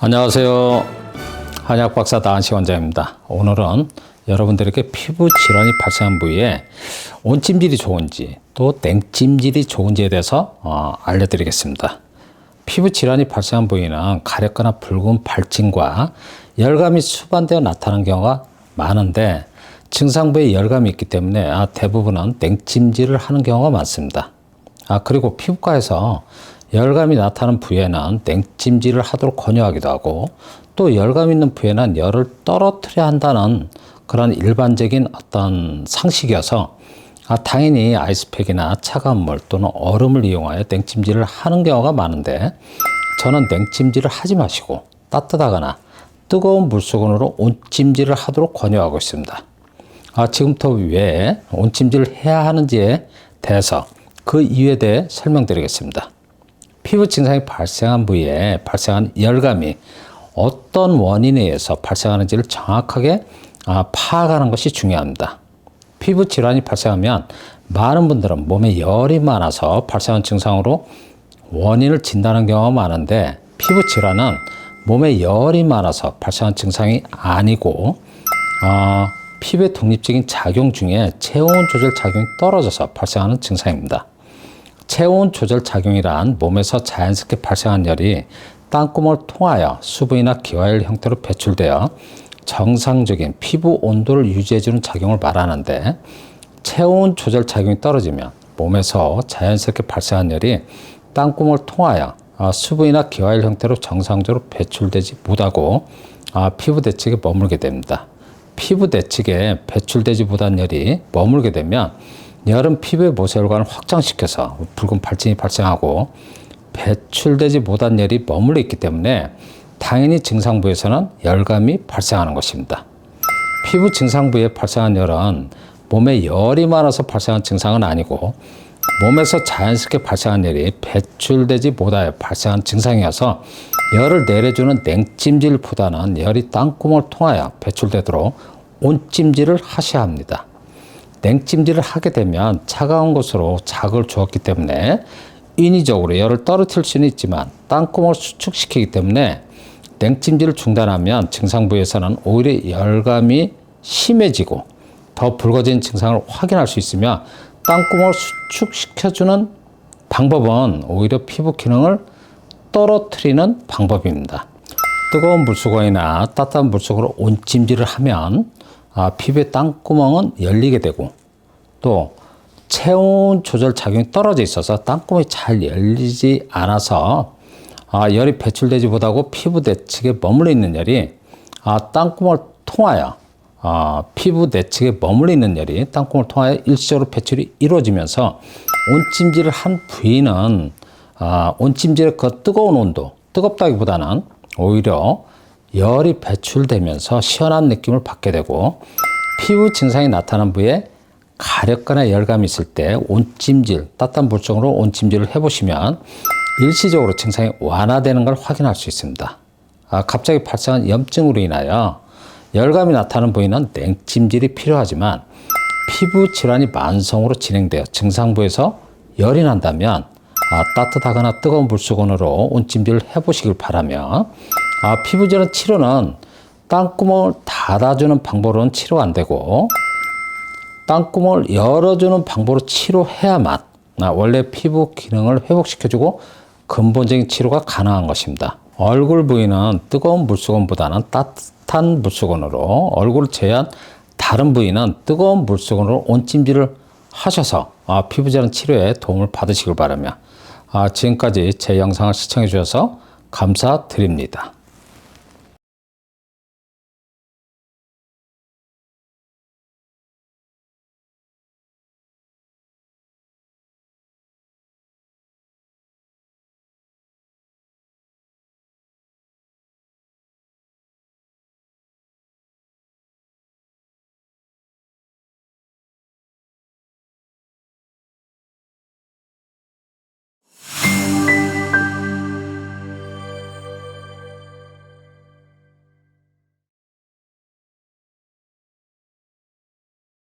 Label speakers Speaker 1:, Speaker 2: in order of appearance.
Speaker 1: 안녕하세요. 한약박사 나한시 원장입니다. 오늘은 여러분들에게 피부 질환이 발생한 부위에 온찜질이 좋은지 또 냉찜질이 좋은지에 대해서 알려드리겠습니다. 피부 질환이 발생한 부위는 가렵거나 붉은 발진과 열감이 수반되어 나타나는 경우가 많은데 증상부에 열감이 있기 때문에 대부분은 냉찜질을 하는 경우가 많습니다. 그리고 피부과에서 열감이 나타나는 부위에는 냉찜질을 하도록 권유하기도 하고 또 열감 있는 부위에는 열을 떨어뜨려야 한다는 그런 일반적인 어떤 상식이어서 당연히 아이스팩이나 차가운 물 또는 얼음을 이용하여 냉찜질을 하는 경우가 많은데 저는 냉찜질을 하지 마시고 따뜻하거나 뜨거운 물수건으로 온찜질을 하도록 권유하고 있습니다. 지금부터 왜 온찜질을 해야 하는지에 대해서 그 이유에 대해 설명드리겠습니다. 피부 증상이 발생한 부위에 발생한 열감이 어떤 원인에 의해서 발생하는지를 정확하게 파악하는 것이 중요합니다. 피부 질환이 발생하면 많은 분들은 몸에 열이 많아서 발생한 증상으로 원인을 진단하는 경우가 많은데 피부 질환은 몸에 열이 많아서 발생한 증상이 아니고 피부의 독립적인 작용 중에 체온 조절 작용이 떨어져서 발생하는 증상입니다. 체온 조절 작용이란 몸에서 자연스럽게 발생한 열이 땀구멍을 통하여 수분이나 기화열 형태로 배출되어 정상적인 피부 온도를 유지해주는 작용을 말하는데 체온 조절 작용이 떨어지면 몸에서 자연스럽게 발생한 열이 땀구멍을 통하여 수분이나 기화열 형태로 정상적으로 배출되지 못하고 피부 대측에 머물게 됩니다. 피부 대측에 배출되지 못한 열이 머물게 되면 열은 피부의 모세혈관을 확장시켜서 붉은 발진이 발생하고 배출되지 못한 열이 머물러 있기 때문에 당연히 증상부에서는 열감이 발생하는 것입니다. 피부 증상부에 발생한 열은 몸에 열이 많아서 발생한 증상은 아니고 몸에서 자연스럽게 발생한 열이 배출되지 못하여 발생한 증상이어서 열을 내려주는 냉찜질보다는 열이 땀구멍을 통하여 배출되도록 온찜질을 하셔야 합니다. 냉찜질을 하게 되면 차가운 곳으로 자극을 주었기 때문에 인위적으로 열을 떨어뜨릴 수는 있지만 땀구멍을 수축시키기 때문에 냉찜질을 중단하면 증상부에서는 오히려 열감이 심해지고 더 붉어진 증상을 확인할 수 있으며 땀구멍을 수축시켜주는 방법은 오히려 피부 기능을 떨어뜨리는 방법입니다. 뜨거운 물수건이나 따뜻한 물수건으로 온찜질을 하면 피부의 땀구멍은 열리게 되고 또 체온 조절 작용이 떨어져 있어서 땀구멍이 잘 열리지 않아서 열이 배출되지 못하고 피부 내측에 머물러 있는 열이 땀구멍을 통하여 피부 내측에 머물러 있는 열이 땀구멍을 통하여 일시적으로 배출이 이루어지면서 온찜질을 한 부위는 온찜질의 그 뜨거운 온도, 뜨겁다기보다는 오히려 열이 배출되면서 시원한 느낌을 받게 되고 피부 증상이 나타난 부위에 가렵거나 열감이 있을 때 온찜질, 따뜻한 물속으로 온찜질을 해보시면 일시적으로 증상이 완화되는 걸 확인할 수 있습니다. 갑자기 발생한 염증으로 인하여 열감이 나타나는 부위는 냉찜질이 필요하지만 피부 질환이 만성으로 진행되어 증상부에서 열이 난다면 따뜻하거나 뜨거운 물수건으로 온찜질을 해보시길 바라며 피부 질환 치료는 땀구멍을 닫아주는 방법으로는 치료가 안 되고 땀구멍을 열어주는 방법으로 치료해야만 원래 피부 기능을 회복시켜주고 근본적인 치료가 가능한 것입니다. 얼굴 부위는 뜨거운 물수건보다는 따뜻한 물수건으로 얼굴을 제외한 다른 부위는 뜨거운 물수건으로 온찜질을 하셔서 피부 질환 치료에 도움을 받으시길 바라며 지금까지 제 영상을 시청해 주셔서 감사드립니다.